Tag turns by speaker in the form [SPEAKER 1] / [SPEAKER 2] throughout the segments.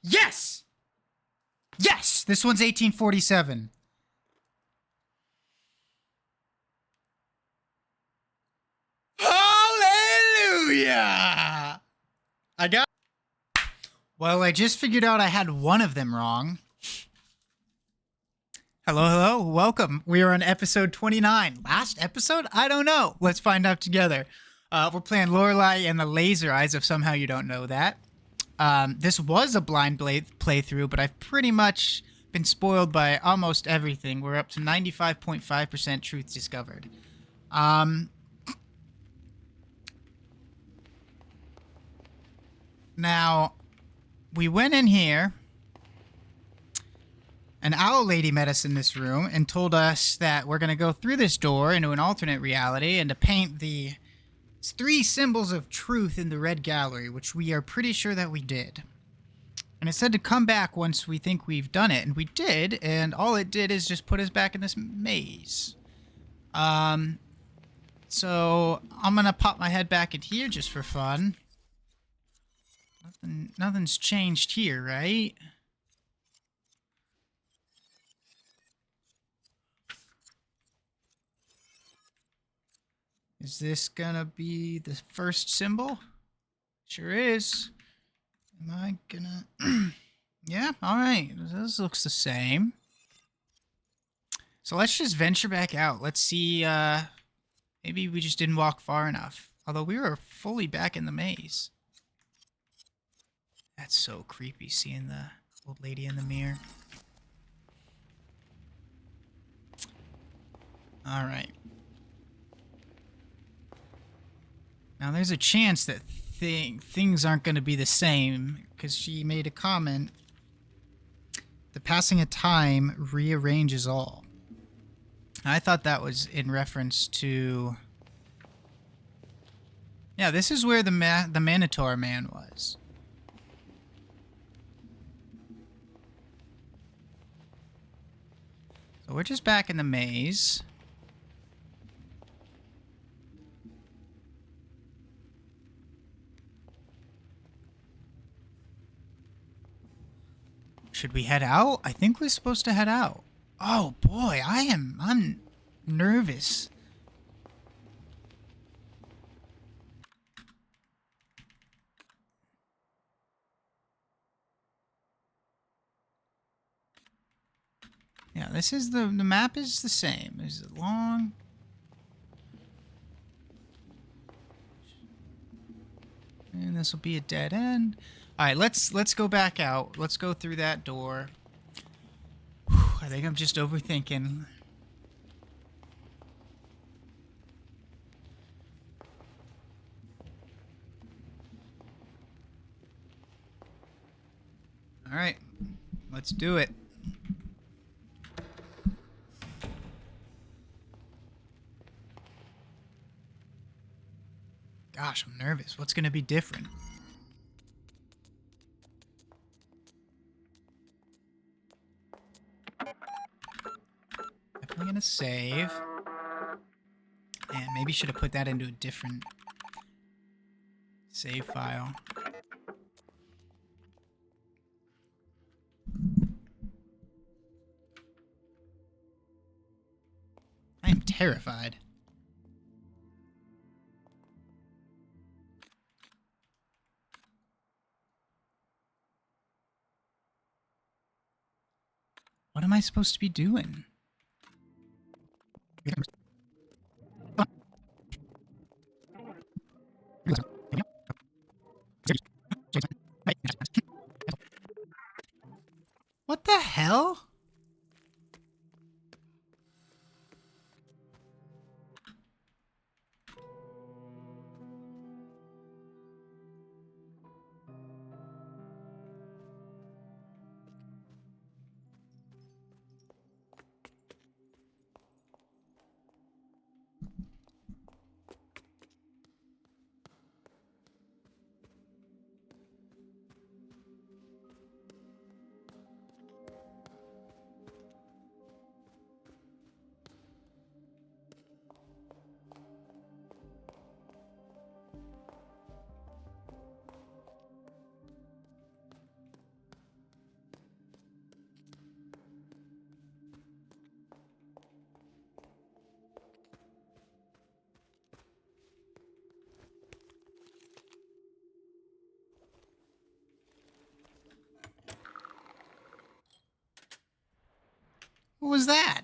[SPEAKER 1] Yes! Yes! This one's 1847. Hallelujah! I got... Well, I just figured out I had one of them wrong. Hello, hello, welcome. We are on episode 29. Last episode? I don't know. Let's find out together. We're playing Lorelei and the Laser Eyes, if somehow you don't know that. This was a blind playthrough, but I've pretty much been spoiled by almost everything. We're up to 95.5% truth discovered. Now, we went in here. An owl lady met us in this room and told us that we're going to go through this door into an alternate reality and to paint the 3 symbols of truth in the red gallery, which we are pretty sure that we did. And it said to come back once we think we've done it, and we did, and all it did is just put us back in this maze. So I'm going to pop my head back in here just for fun. Nothing's changed here, right? Is this gonna be the first symbol? Sure is. Am I gonna... Yeah, alright. This looks the same. So let's just venture back out. Let's see, maybe we just didn't walk far enough. Although we were fully back in the maze. That's so creepy, seeing the old lady in the mirror. Alright. Now, there's a chance that things aren't going to be the same, because she made a comment. The passing of time rearranges all. I thought that was in reference to... Yeah, this is where the Minotaur man was. So we're just back in the maze. Should we head out? I think we're supposed to head out. Oh boy, I'm nervous. Yeah, this is the map is the same. Is it long? And this will be a dead end. All right, let's go back out. Let's go through that door. Whew, I think I'm just overthinking. All right, let's do it. Gosh, I'm nervous. What's going to be different? Definitely going to save. And maybe should have put that into a different save file. I am terrified. What am I supposed to be doing? What the hell? was that?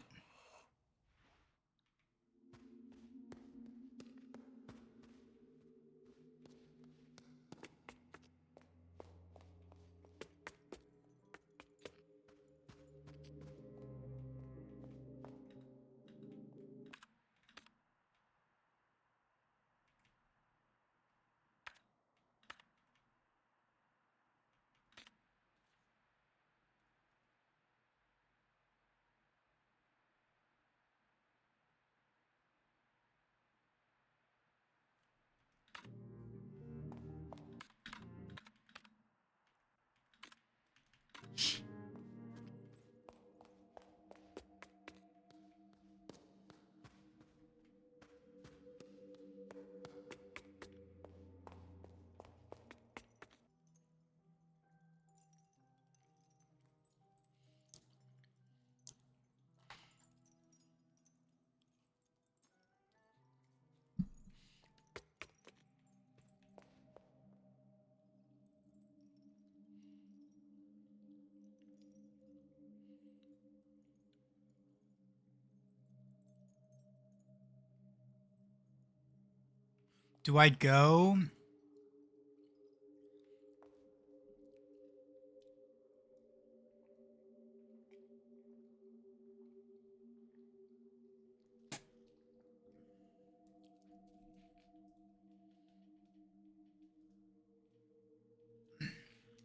[SPEAKER 1] Do I go?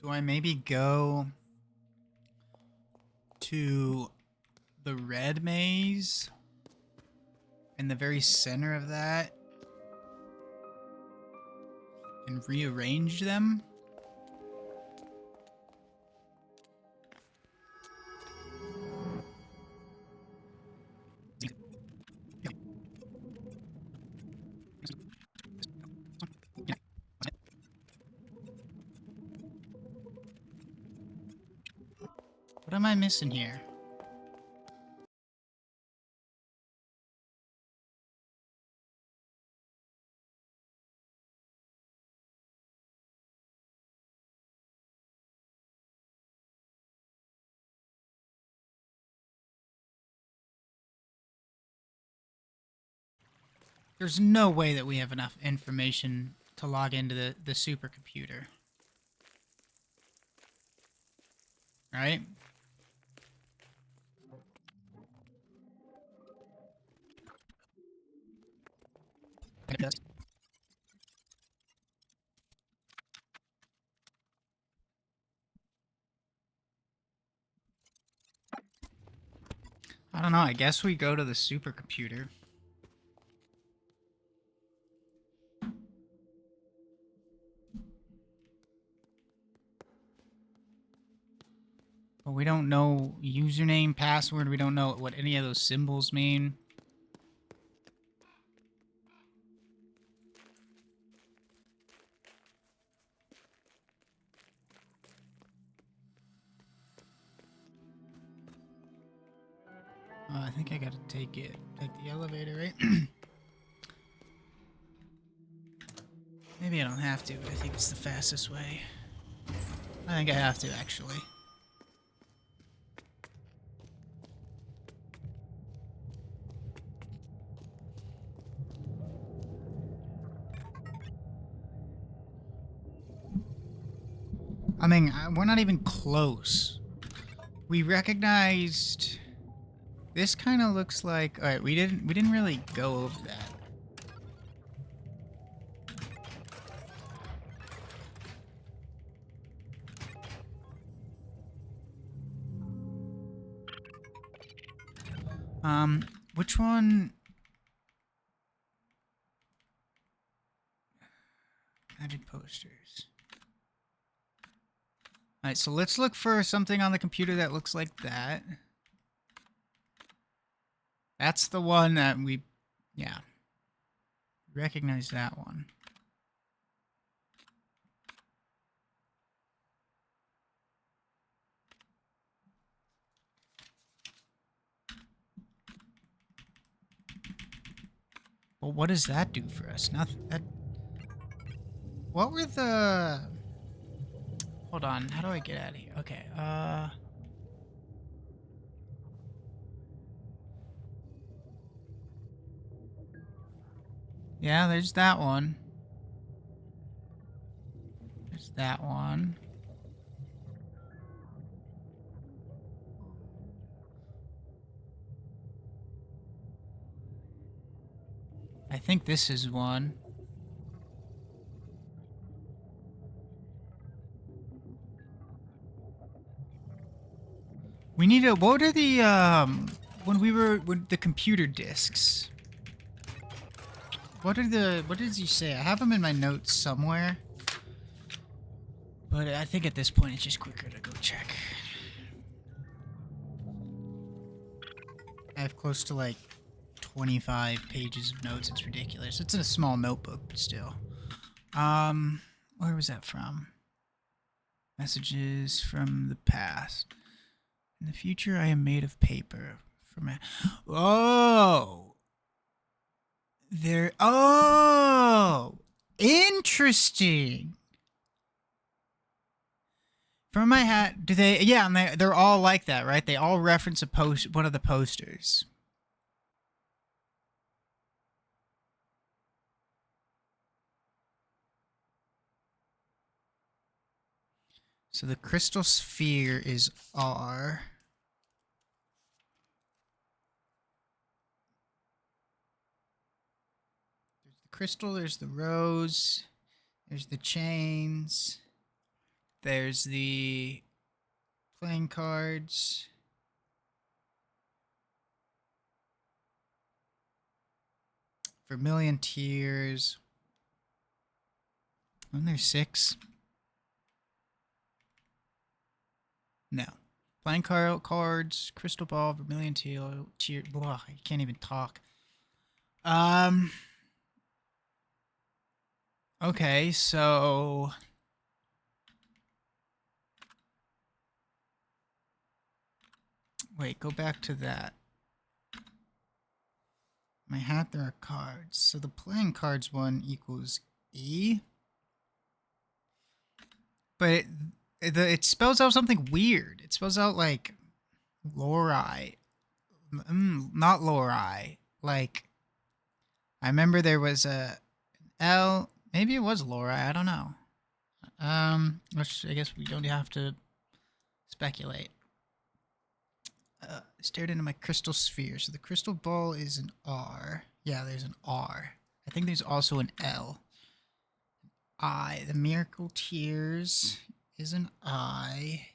[SPEAKER 1] Do I maybe go to the red maze in the very center of that and rearrange them? What am I missing here? There's no way that we have enough information to log into the supercomputer. Right? I don't know. I guess we go to the supercomputer. But we don't know username, password. We don't know what any of those symbols mean. I think I gotta take the elevator, right? Maybe I don't have to, but I think it's the fastest way. I think I have to, actually. I mean, we're not even close. We recognized... This kind of looks like... Alright, we didn't really go over that. Which one? Magic posters. Alright, so let's look for something on the computer that looks like that. That's the one that we... Yeah. Recognize that one. Well, what does that do for us? Nothing. That... What were the... Hold on. How do I get out of here? Okay, Yeah, there's that one. There's that one. I think this is one. We need to. What are the when the computer discs? What does he say? I have them in my notes somewhere. But I think at this point it's just quicker to go check. I have close to like 25 pages of notes. It's ridiculous. It's in a small notebook, but still. Where was that from? Messages from the past. In the future, I am made of paper. Oh! There. Oh! Interesting! From my hat, do they? Yeah, and they're all like that, right? They all reference one of the posters. So the crystal sphere is R. There's the crystal, there's the rose, there's the chains, there's the playing cards. Vermilion tears. Wasn't there 6? No. Playing cards, crystal ball, vermilion tear. Blah, I can't even talk. Okay, so wait, go back to that. My hat, there are cards. So the playing cards one equals E. But it spells out something weird. It spells out like Lorelei. Not Lorelei. Like, I remember there was a L. Maybe it was Lorelei. I don't know. Which I guess we don't have to speculate. Stared into my crystal sphere. So the crystal ball is an R. Yeah, there's an R. I think there's also an L. I. The miracle tears is an I.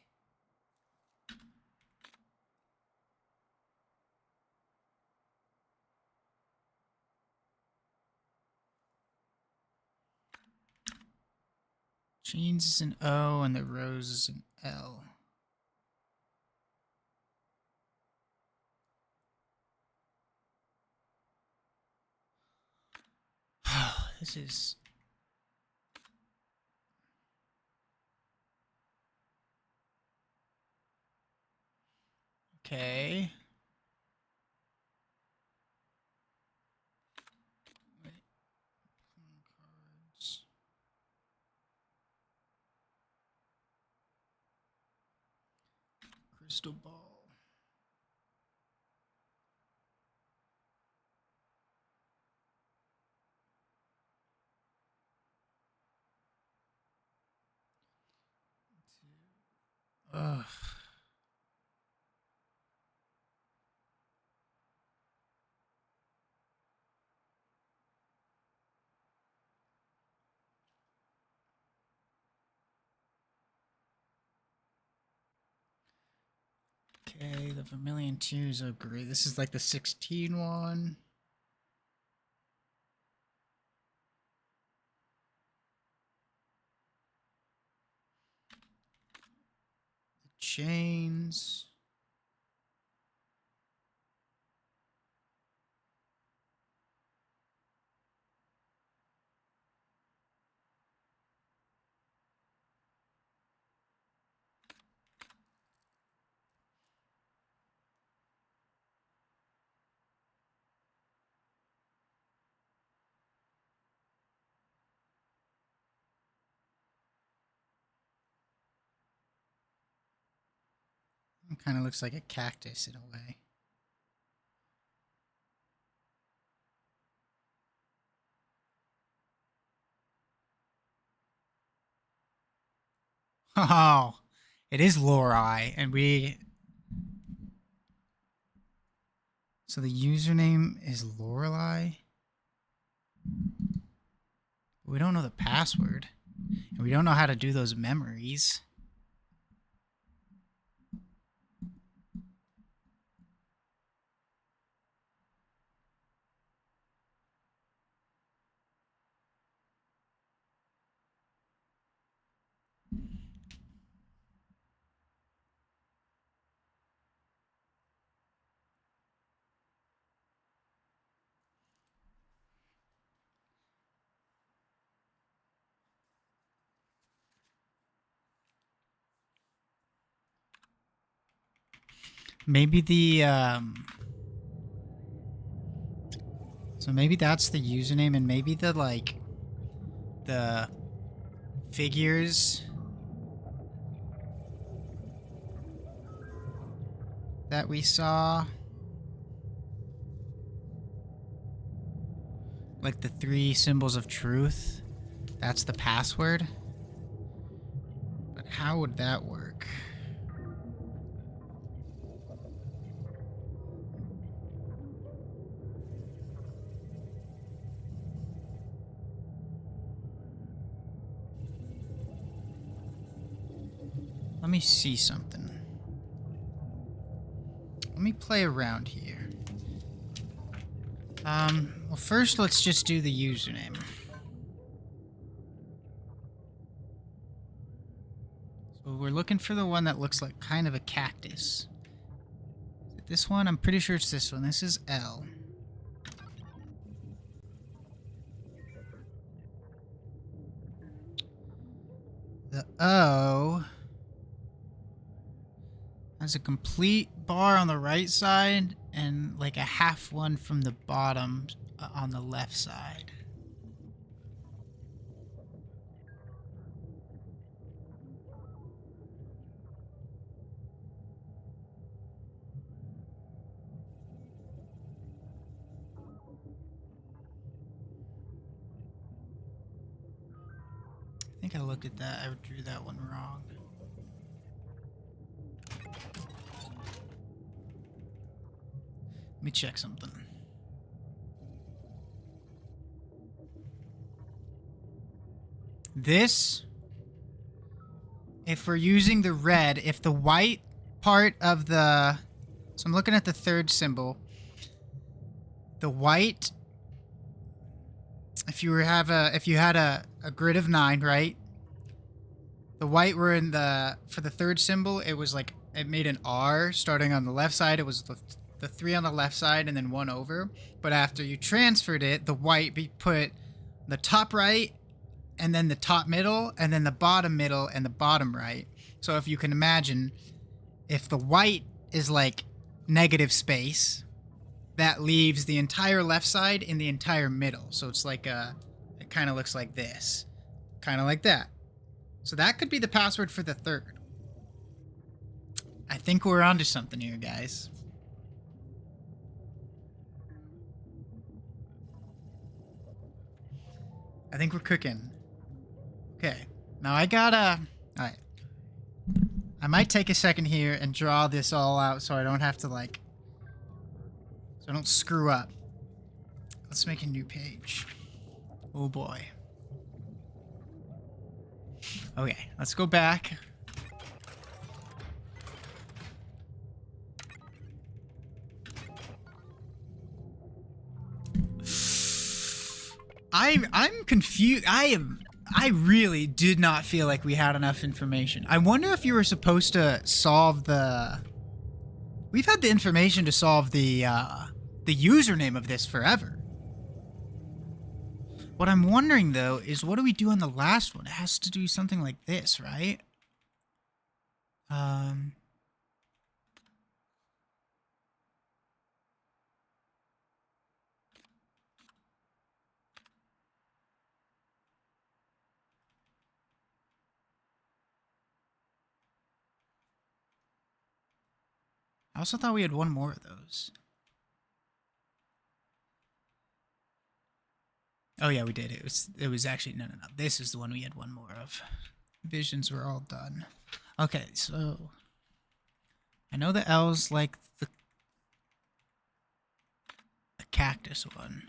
[SPEAKER 1] Chains is an O and the rose is an L. This is... Okay. Wait. Cards. Crystal ball. Ugh. Okay, the Vermilion Tears are great. This is like the 16 one. The Chains. It kind of looks like a cactus in a way. The Oh, it is Lorelei, and we... So the username is Lorelei? We don't know the password. And we don't know how to do those memories. Maybe the, So maybe that's the username, and maybe the, like, the figures that we saw, like the 3 symbols of truth, that's the password. But how would that work? Let me see something. Let me play around here. Well, first let's just do the username. So we're looking for the one that looks like kind of a cactus. Is it this one? I'm pretty sure it's this one. This is L. The O has a complete bar on the right side and like a half one from the bottom on the left side. I think I looked at that. I drew that one wrong. Let me check something. This, if we're using the red, if the white part of the... So I'm looking at the third symbol. The white, if you had a grid of 9, right? The white were in the... For the third symbol, it was like... It made an R starting on the left side. It was the 3 on the left side and then 1 over. But after you transferred it, the white put the top right and then the top middle and then the bottom middle and the bottom right. So if you can imagine, if the white is like negative space, that leaves the entire left side in the entire middle. So it's like it kind of looks like this. Kind of like that. So that could be the password for the third. I think we're onto something here, guys. I think we're cooking. Okay. Now I gotta... Alright. I might take a second here and draw this all out so I don't have to, like... So I don't screw up. Let's make a new page. Oh boy. Okay, let's go back. I'm confused. I really did not feel like we had enough information. I wonder if you were supposed to solve the... We've had the information to solve the username of this forever. What I'm wondering, though, is what do we do on the last one? It has to do something like this, right? I also thought we had one more of those. Oh yeah, we did. It was actually no. This is the one we had one more of. Visions were all done. Okay, so I know the elves like the cactus one.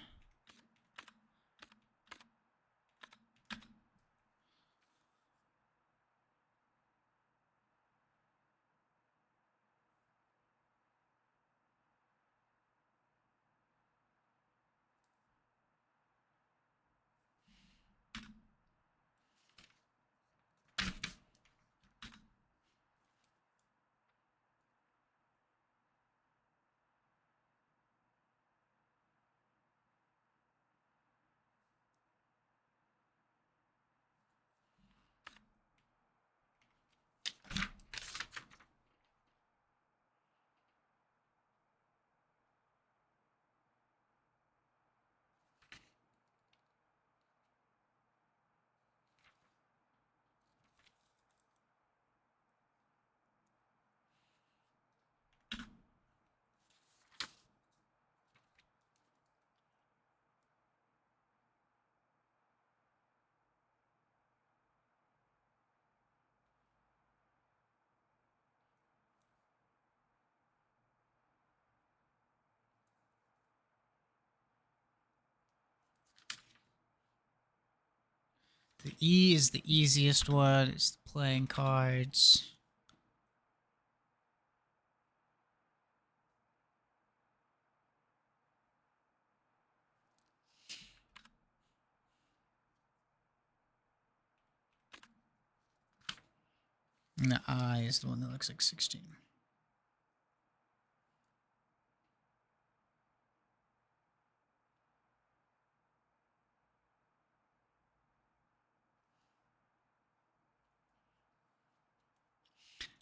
[SPEAKER 1] The E is the easiest one. It's the playing cards. And the I is the one that looks like 16.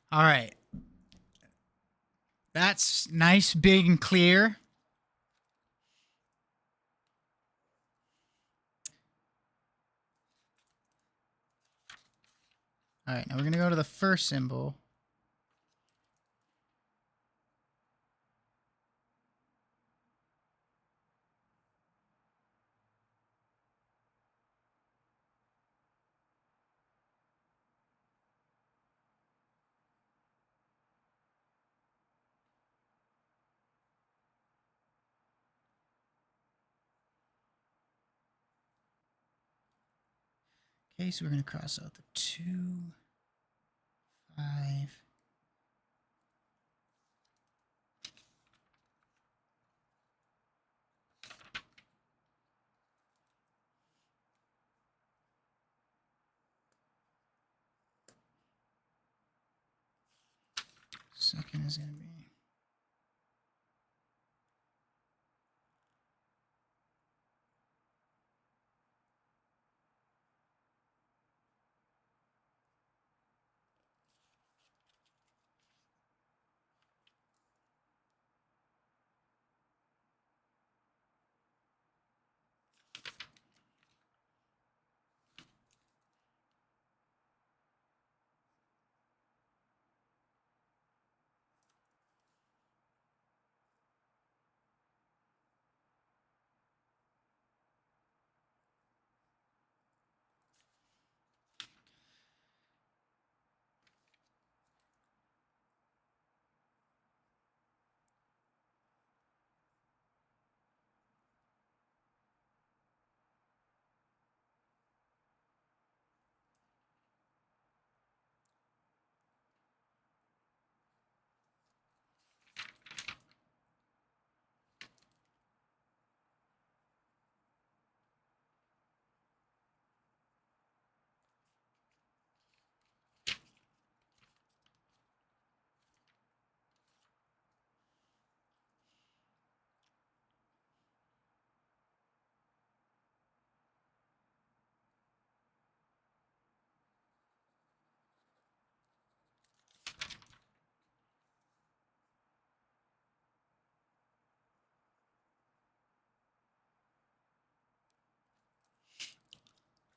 [SPEAKER 1] All right. That's nice, big, and clear. All right, now we're going to go to the first symbol. Okay, so we're going to cross out the 2, 5. Second is going to be...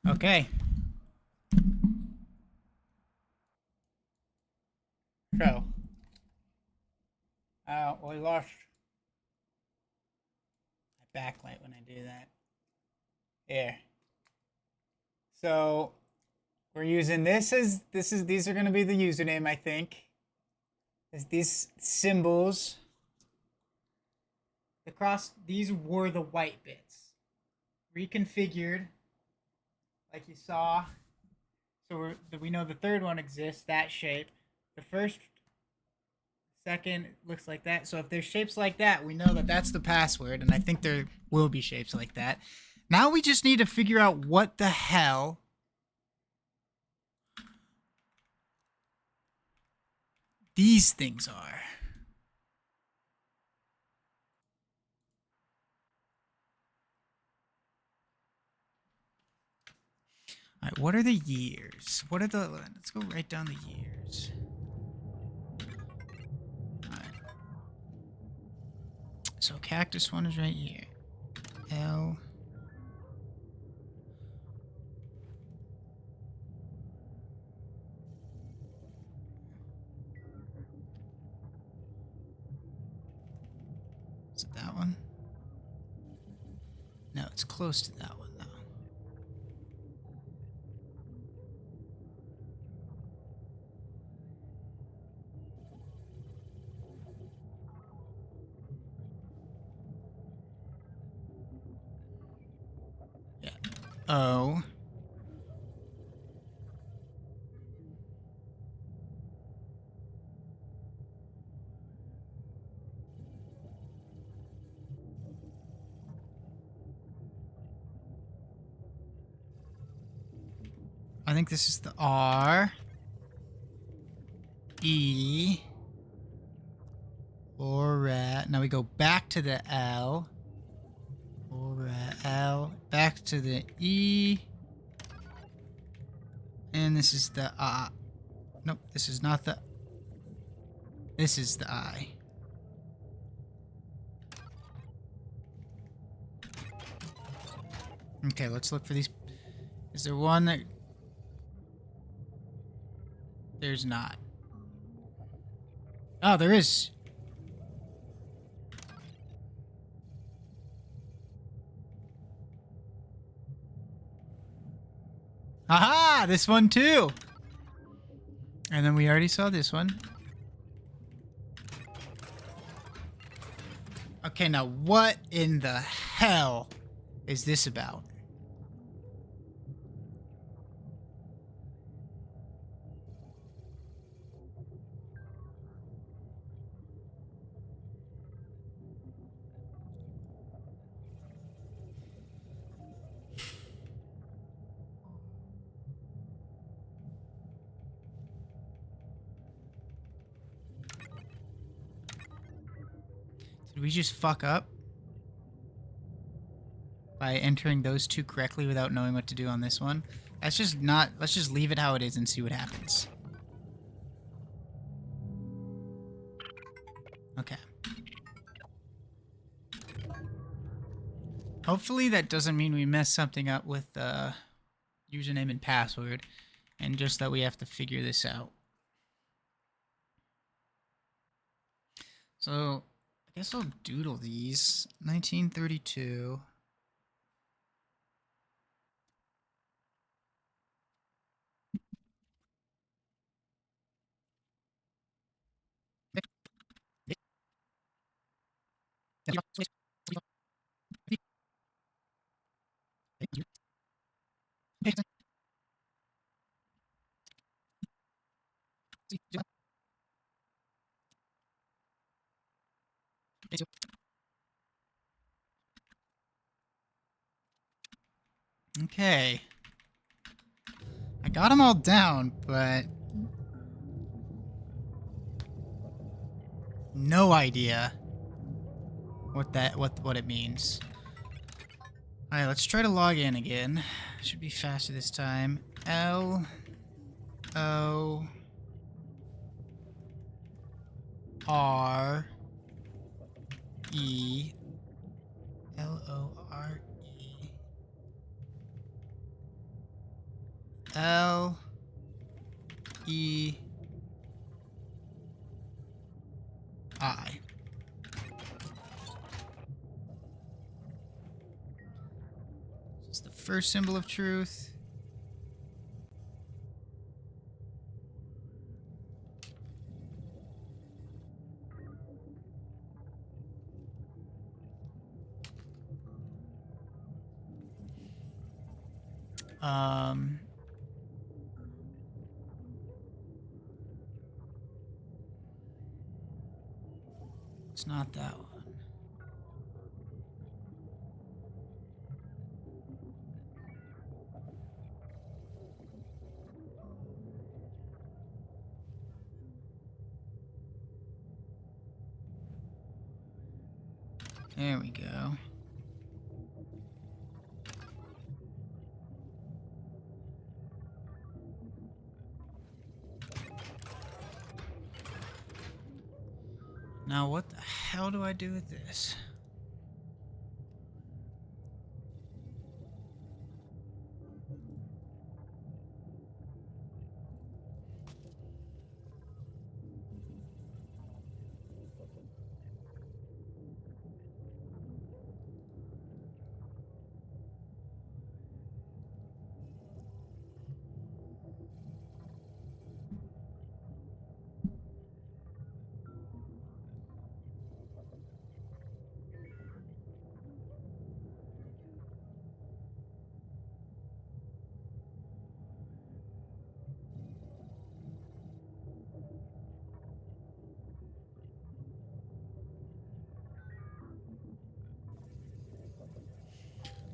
[SPEAKER 1] Okay. So, we lost my backlight when I do that. Here. So, We're using these are gonna be the username, I think. Is these symbols. These were the white bits. Reconfigured, like you saw. So we know the third one exists, that shape. The first, second looks like that. So if there's shapes like that, we know that that's the password, and I think there will be shapes like that. Now we just need to figure out what the hell these things are. All right, what are the years? Let's go write down the years. All right. So cactus one is right here. L. Is it that one? No, it's close to that one, though. Yeah. O. I think this is the R. E. Lorelei. Now we go back to the L. L. Back to the E. And this is the I. Nope, this is not the. This is the I. Okay, let's look for these. Is there one that. There's not. Oh, there is. Aha! This one too! And then we already saw this one. Okay, now what in the hell is this about? Did we just fuck up? By entering those two correctly without knowing what to do on this one? Let's just leave it how it is and see what happens. Okay. Hopefully that doesn't mean we mess something up with username and password, and just that we have to figure this out. So, I guess I'll doodle these. 1932. Okay. I got them all down, but no idea what it means. All right, let's try to log in again. Should be faster this time. L O R E L O R E L E I. This is the first symbol of truth. Um, it's not that one. There we go. Now what the hell do I do with this?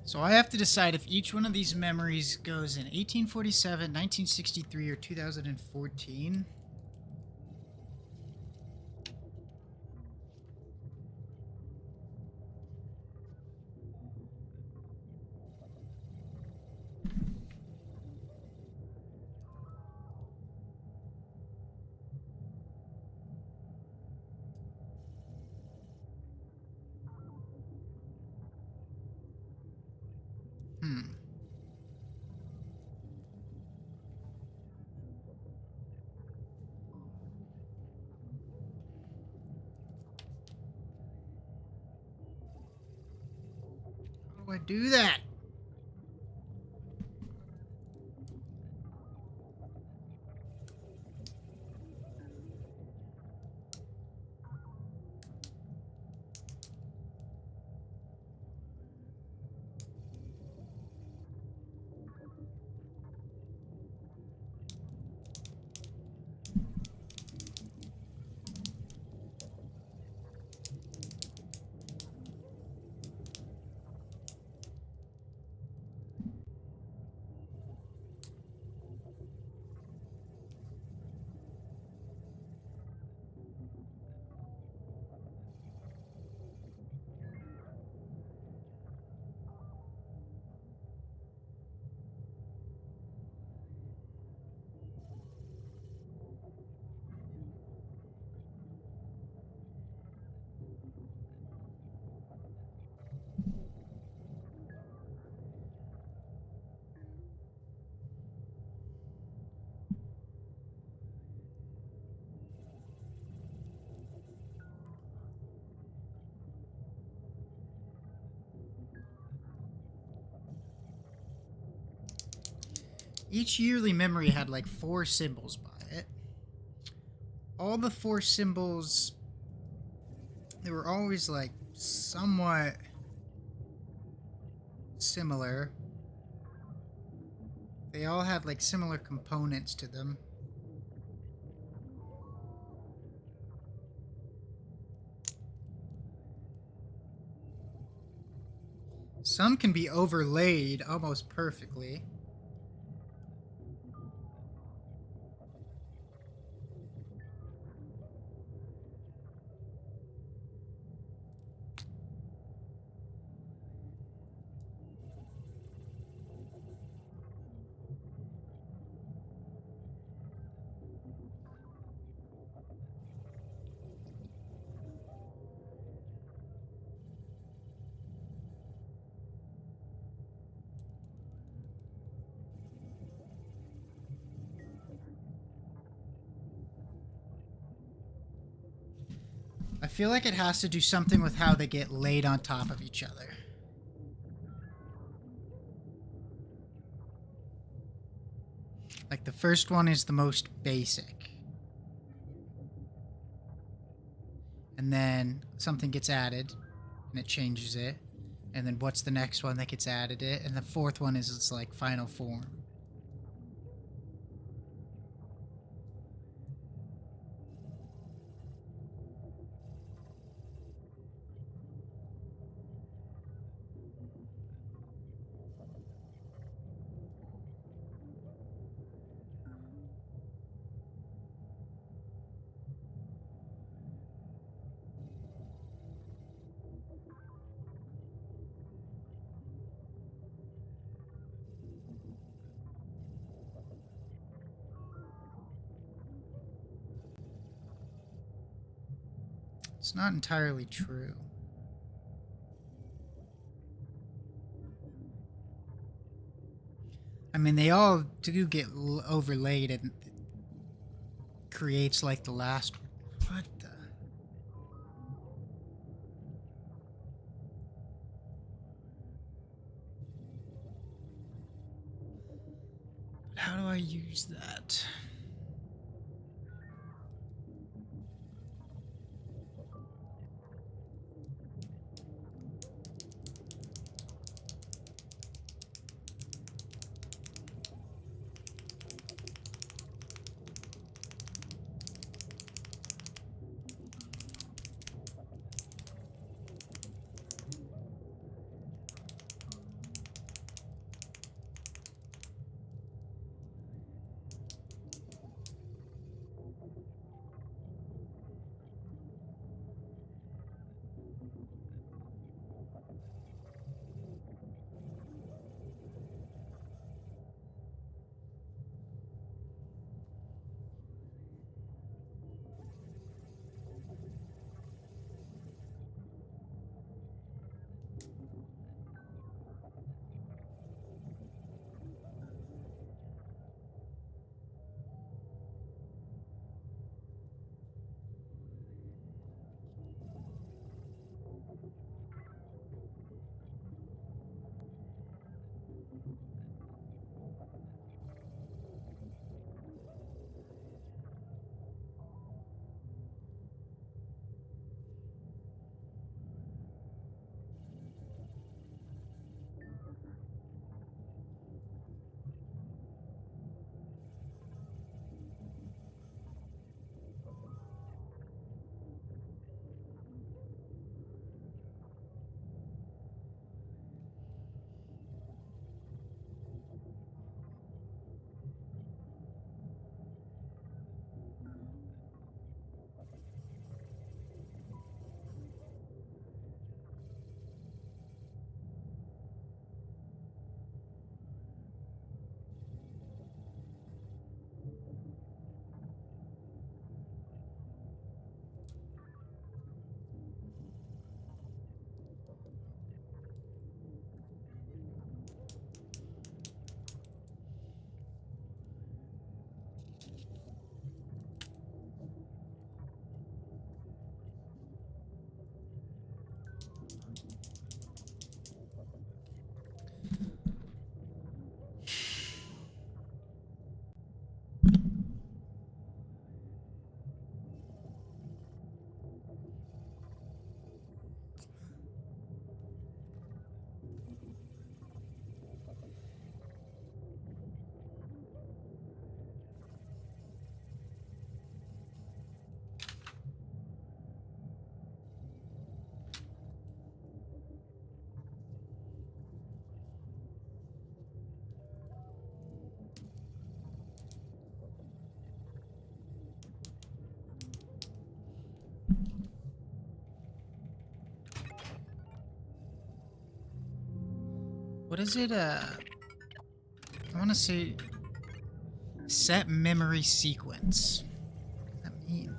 [SPEAKER 1] So I have to decide if each one of these memories goes in 1847, 1963, or 2014. How do I do that? Each yearly memory had like 4 symbols by it. All the 4 symbols, they were always like somewhat similar. They all had like similar components to them. Some can be overlaid almost perfectly. I feel like it has to do something with how they get laid on top of each other. Like the first one is the most basic. And then something gets added and it changes it. And then what's the next one that gets added it? And the fourth one is its like final form. It's not entirely true. I mean, they all do get overlaid and creates like the last. What the? How do I use that? What is it? I want to say set memory sequence. What does that mean?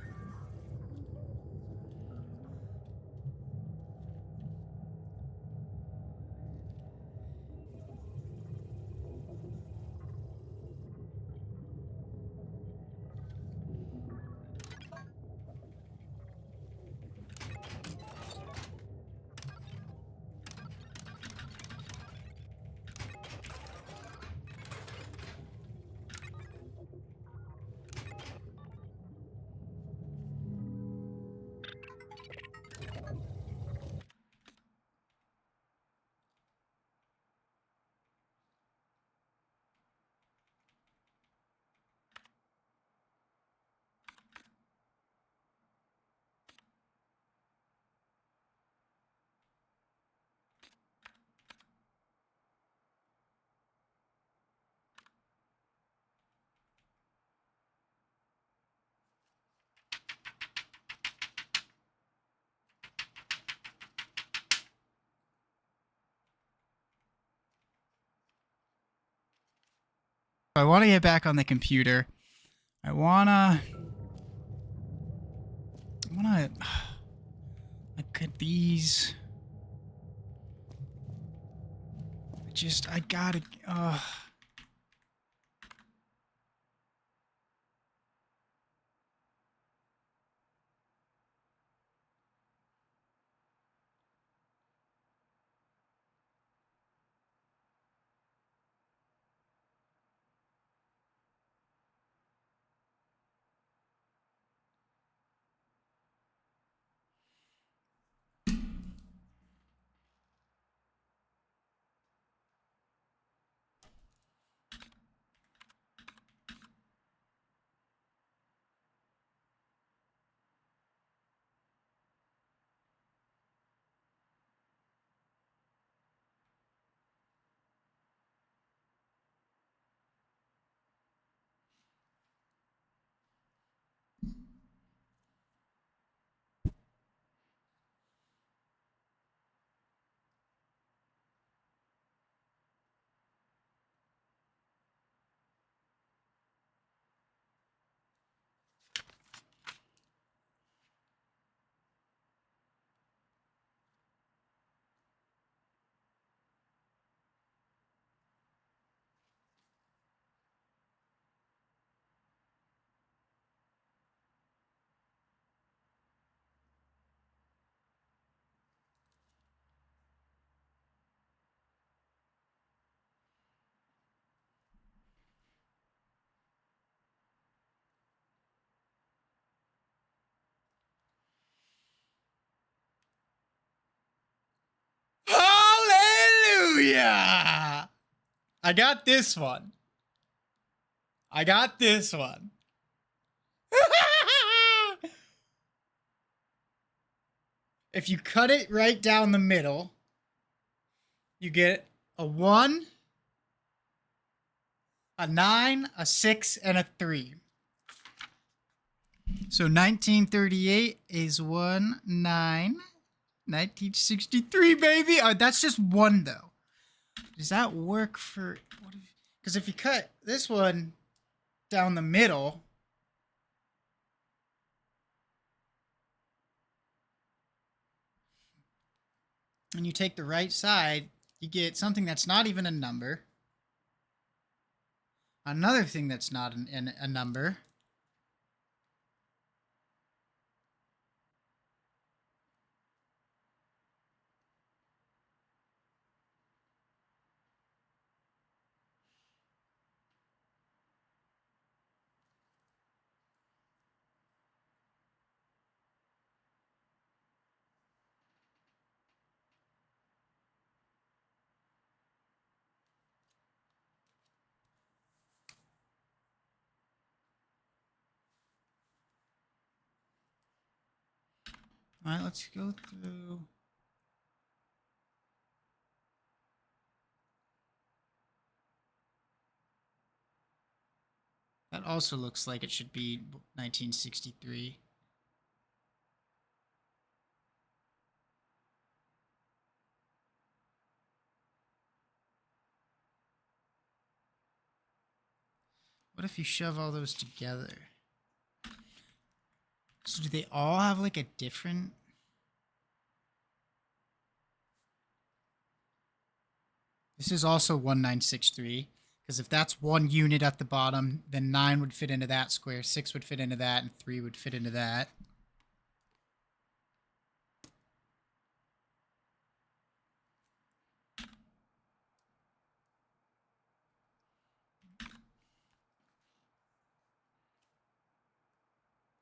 [SPEAKER 1] I want to get back on the computer. I wanna look at these. I gotta. Hallelujah! I got this one. If you cut it right down the middle, you get a 1, a 9, a 6, and a 3. So 1938 is 1, 9. 1963, baby. Oh, that's just 1, though. Does that work for... Because if you cut this one down the middle... and you take the right side, you get something that's not even a number. Another thing that's not a number. All right, let's go through. That also looks like it should be 1963. What if you shove all those together? So do they all have like a different... This is also 1963, because if that's 1 unit at the bottom, then 9 would fit into that square, 6 would fit into that, and 3 would fit into that.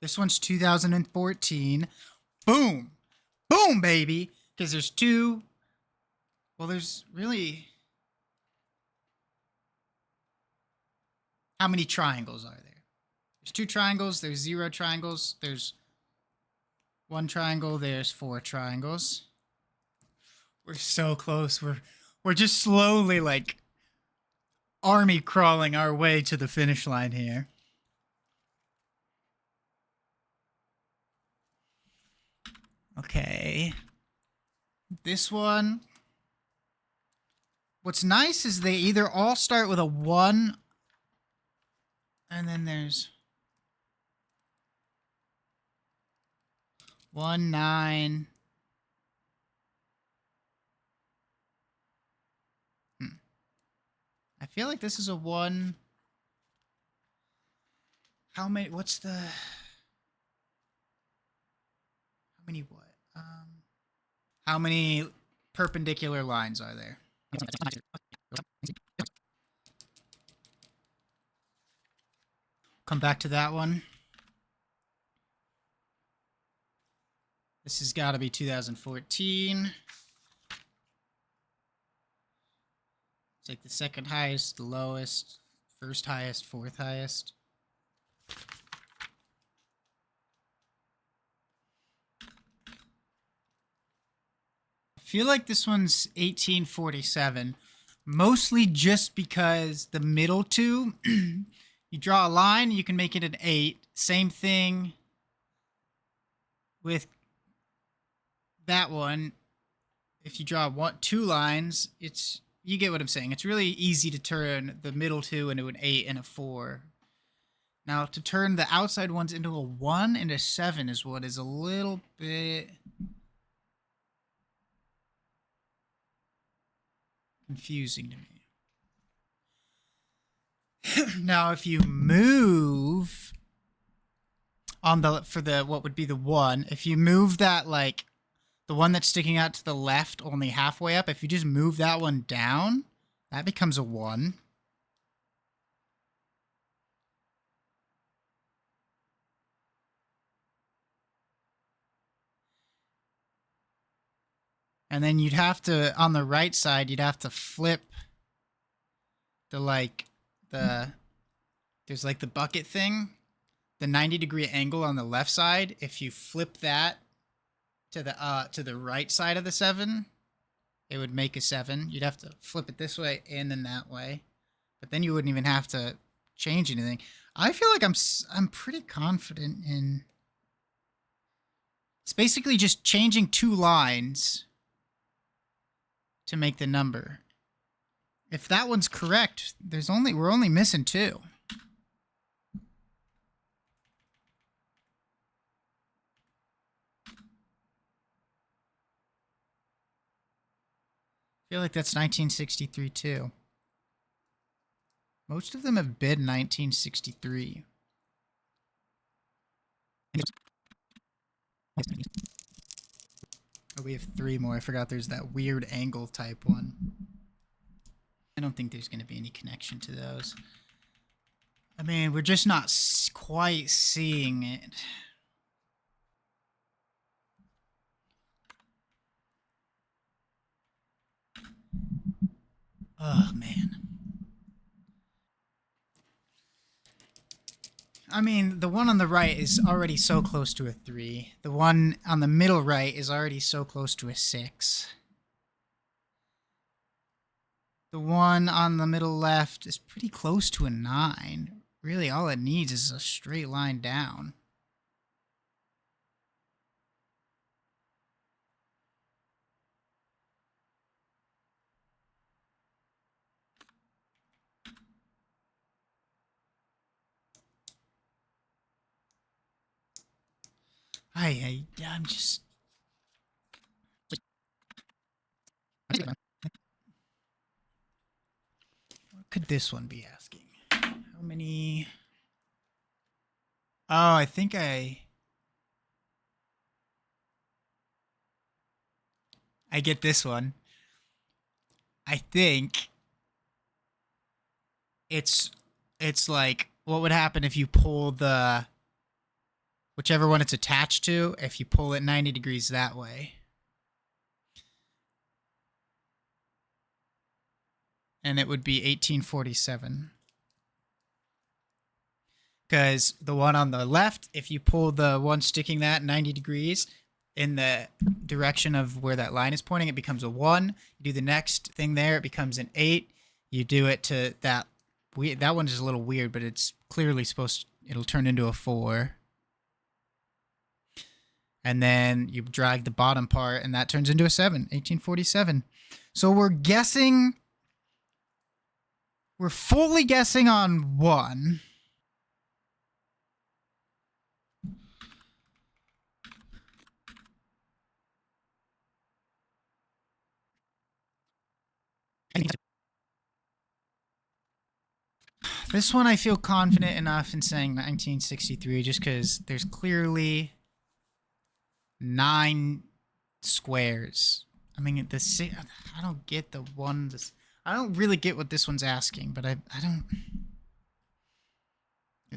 [SPEAKER 1] This one's 2014. Boom! Boom, baby! Because there's 2... Well, there's really... How many triangles are there? There's 2 triangles, there's 0 triangles, there's 1 triangle, there's 4 triangles. We're so close. We're just slowly, like, army crawling our way to the finish line here. Okay. This one. What's nice is they either all start with a 1 And then there's 1, 9. I feel like this is a 1. How many? What's the? How many what? How many perpendicular lines are there? Come back to that one. This has got to be 2014. Take the second highest, the lowest, first highest, fourth highest. I feel like this one's 1847, mostly just because the middle two, you draw a line, you can make it an 8. Same thing with that one. If you draw 2 lines, you get what I'm saying. It's really easy to turn the middle two into an 8 and a 4. Now, to turn the outside ones into a 1 and a 7 is what is a little bit confusing to me. Now, if you move on for the what would be the 1, if you move that, like the one that's sticking out to the left only halfway up, if you just move that one down, that becomes a 1. And then you'd have to, on the right side, you'd have to flip there's like the bucket thing, the 90-degree angle on the left side. If you flip that to the right side of the 7, it would make a 7. You'd have to flip it this way and then that way, but then you wouldn't even have to change anything. I feel like I'm pretty confident in. It's basically just changing 2 lines to make the number. If that one's correct, we're only missing 2. I feel like that's 1963 too. Most of them have been 1963. Oh, we have 3 more. I forgot there's that weird angle type one. I don't think there's going to be any connection to those. I mean, we're just not quite seeing it. Oh, man. I mean, the one on the right is already so close to a 3. The one on the middle right is already so close to a 6. The one on the middle left is pretty close to a 9. Really, all it needs is a straight line down. I'm just. What could this one be asking? How many? Oh, I think I get this one. I think it's like, what would happen if you pull the whichever one it's attached to, if you pull it 90 degrees that way. And it would be 1847. Because the one on the left, if you pull the one sticking that 90 degrees in the direction of where that line is pointing, it becomes a 1. You do the next thing there, it becomes an 8. You do it to that. That one's just a little weird, but it's clearly it'll turn into a 4. And then you drag the bottom part, and that turns into a 7, 1847. So we're guessing. We're fully guessing on 1. This one I feel confident enough in saying 1963 just because there's clearly 9 squares. I mean, I don't get the one. I don't really get what this one's asking, but I don't.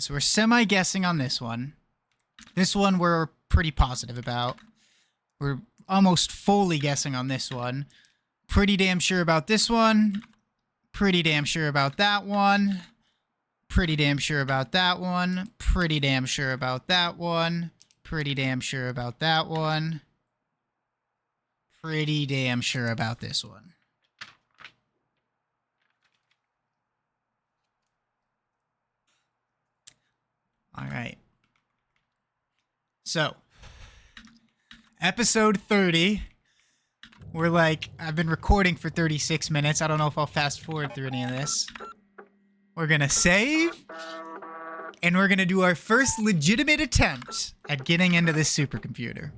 [SPEAKER 1] So we're semi-guessing on this one. This one we're pretty positive about. We're almost fully guessing on this one. Pretty damn sure about this one. Pretty damn sure about that one. Pretty damn sure about that one. Pretty damn sure about that one. Pretty damn sure about that one. Pretty damn sure about this one. All right. So, episode 30. We're like, I've been recording for 36 minutes. I don't know if I'll fast forward through any of this. We're going to save. And we're going to do our first legitimate attempt at getting into this supercomputer.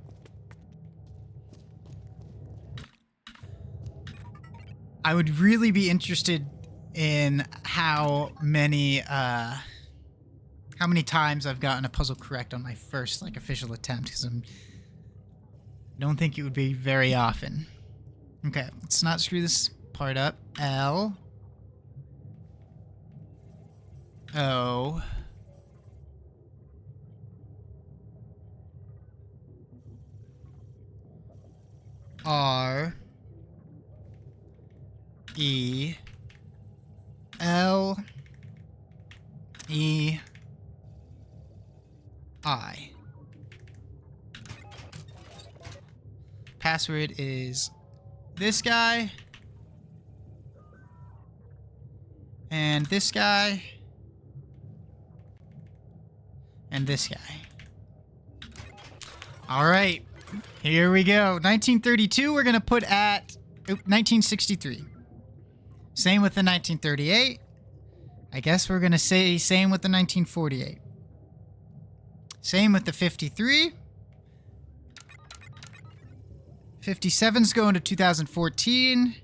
[SPEAKER 1] I would really be interested in how many times I've gotten a puzzle correct on my first official attempt, because I don't think it would be very often. Okay, let's not screw this part up. L O R E L E I. Password is this guy and this guy and this guy. All right, here we go. 1932 we're gonna put at 1963. Same with the 1938. I guess we're gonna say same with the 1948. Same with the 53. 57's going to 2014.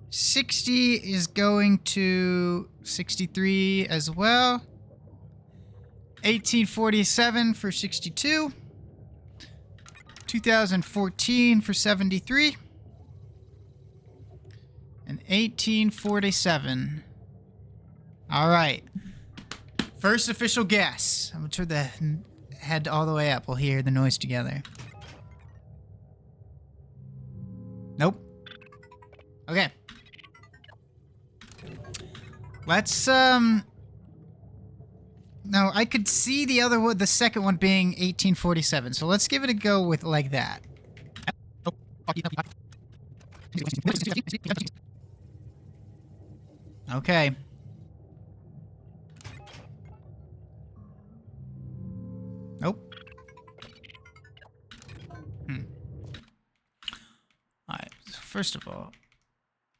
[SPEAKER 1] 60 is going to 63 as well. 1847 for 62. 2014 for 73. And 1847. All right. First official guess. I'm going to turn the head all the way up. We'll hear the noise together. Nope. Okay. Let's, No, I could see the other one, the second one being 1847. So let's give it a go with like that. Okay. Nope. Alright, so first of all,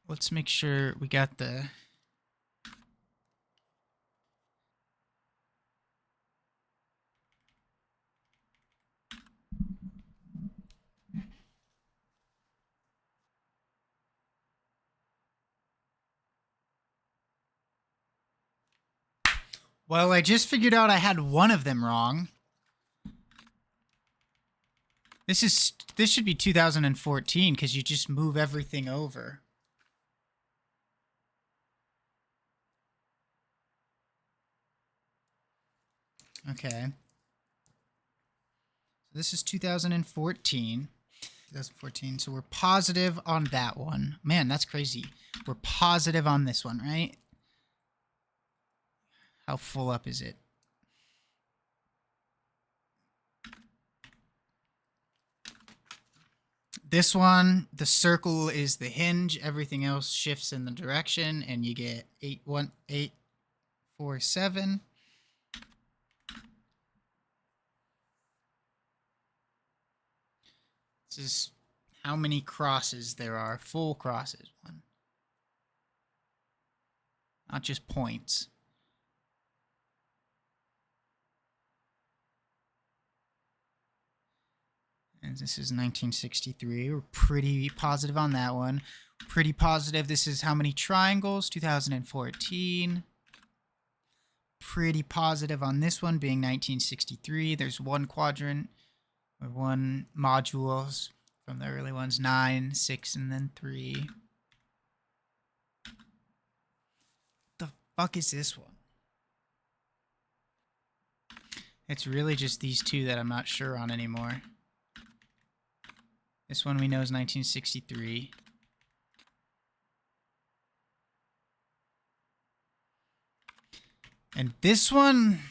[SPEAKER 1] let's make sure we got the... Well, I just figured out I had one of them wrong. This should be 2014 because you just move everything over. Okay. So this is 2014. 2014. So we're positive on that one. Man, that's crazy. We're positive on this one, right? How full up is it? This one, the circle is the hinge. Everything else shifts in the direction, and you get 81847. This is how many crosses there are. Full crosses. One. Not just points. And this is 1963. We're pretty positive on that one. Pretty positive. This is how many triangles? 2014. pretty positive on this one being 1963. There's one quadrant or one modules from the early ones, 9, 6, and then 3. The fuck is this one? It's really just these two that I'm not sure on anymore. This one we know is 1963. And this one...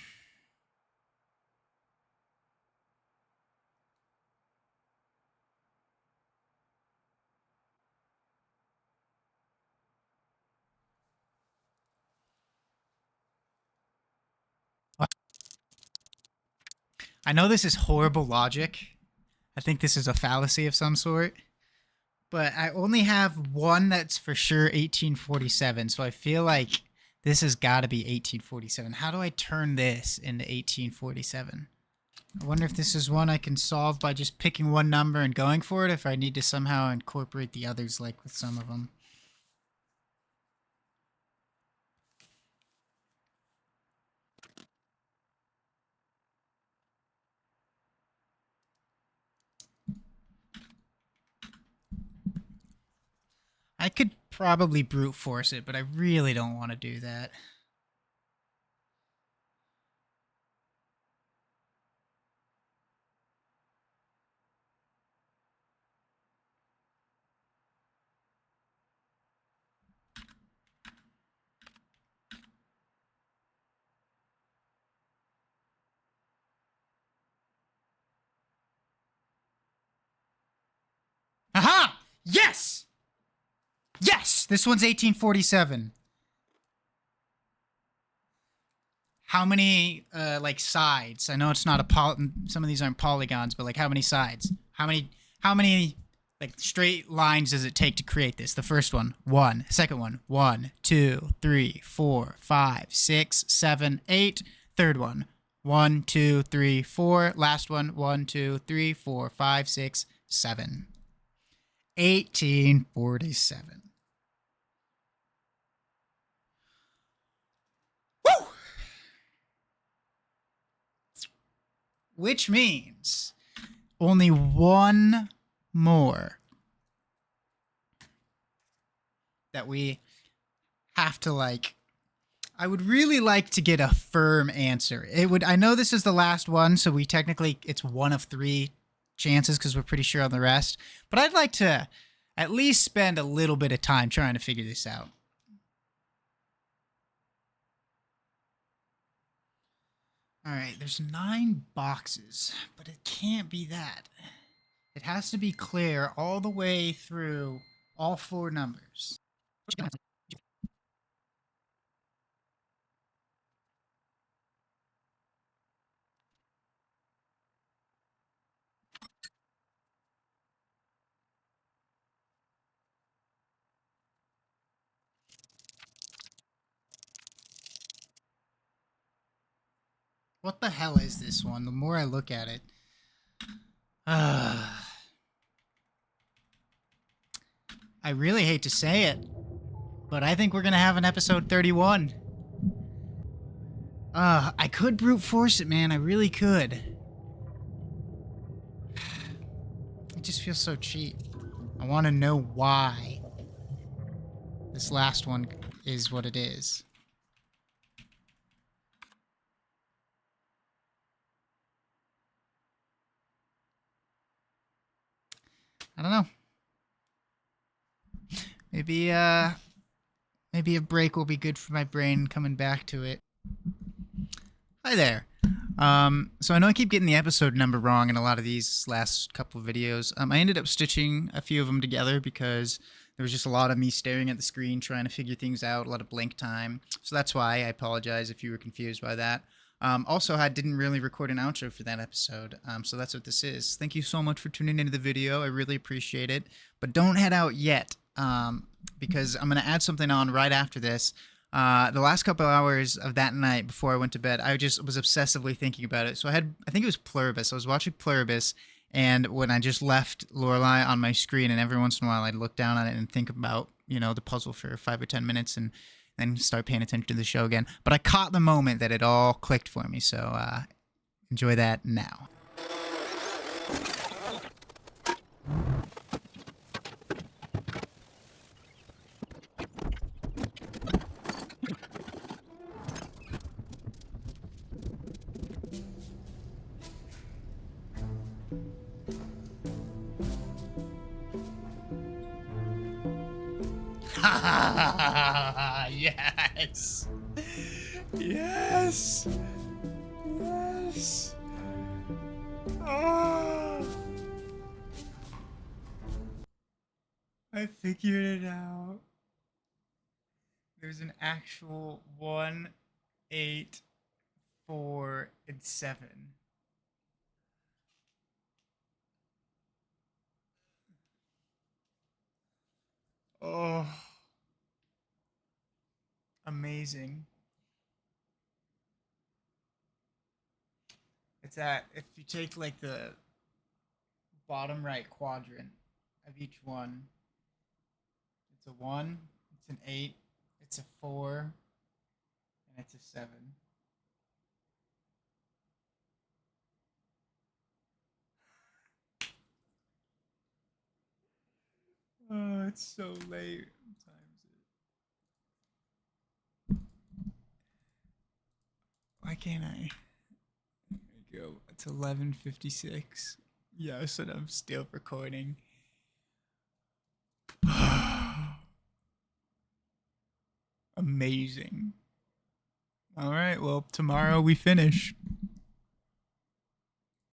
[SPEAKER 1] I know this is horrible logic. I think this is a fallacy of some sort. But I only have one that's for sure 1847, so I feel like this has got to be 1847. How do I turn this into 1847? I wonder if this is one I can solve by just picking one number and going for it, if I need to somehow incorporate the others like with some of them. I could probably brute force it, but I really don't want to do that. Aha! Yes! Yes! This one's 1847. How many, like, sides? I know it's not some of these aren't polygons, but, like, how many sides? How many, like, straight lines does it take to create this? The first one, 1. Second one, 1, 2, 3, 4, 5, 6, 7, 8. Third one, 1, 2, 3, 4. Last one, 1, 2, 3, 4, 5, 6, 7. 1847. Woo! Which means only one more that we have to, like, I would really like to get a firm answer. I know this is the last one, so we technically, it's one of 3 chances because we're pretty sure on the rest. But I'd like to at least spend a little bit of time trying to figure this out. All right, there's 9 boxes, but it can't be that. It has to be clear all the way through all 4 numbers. What the hell is this one? The more I look at it. I really hate to say it, but I think we're going to have an episode 31. I could brute force it, man. I really could. It just feels so cheap. I want to know why this last one is what it is. I don't know. Maybe a break will be good for my brain coming back to it. Hi there. So I know I keep getting the episode number wrong in a lot of these last couple of videos. I ended up stitching a few of them together because there was just a lot of me staring at the screen trying to figure things out, a lot of blank time. So that's why I apologize if you were confused by that. Also, I didn't really record an outro for that episode, so that's what this is. Thank you so much for tuning into the video. I really appreciate it. But don't head out yet, because I'm going to add something on right after this. The last couple hours of that night before I went to bed, I just was obsessively thinking about it. So I think it was Pluribus. I was watching Pluribus, and when I just left Lorelei on my screen, and every once in a while I'd look down on it and think about, the puzzle for 5 or 10 minutes, and and start paying attention to the show again. But I caught the moment that it all clicked for me, so enjoy that now. Yes. Yes. Yes. Oh. I figured it out. There's an actual 1, 8, 4, and 7. Oh. Amazing. It's at, if you take like the bottom right quadrant of each one, it's a 1, it's an 8, it's a 4, and it's a 7. Oh, it's so late. What time is it? Why can't I? There we go. It's 11:56. Yes, and I'm still recording. Amazing. All right, well, tomorrow we finish.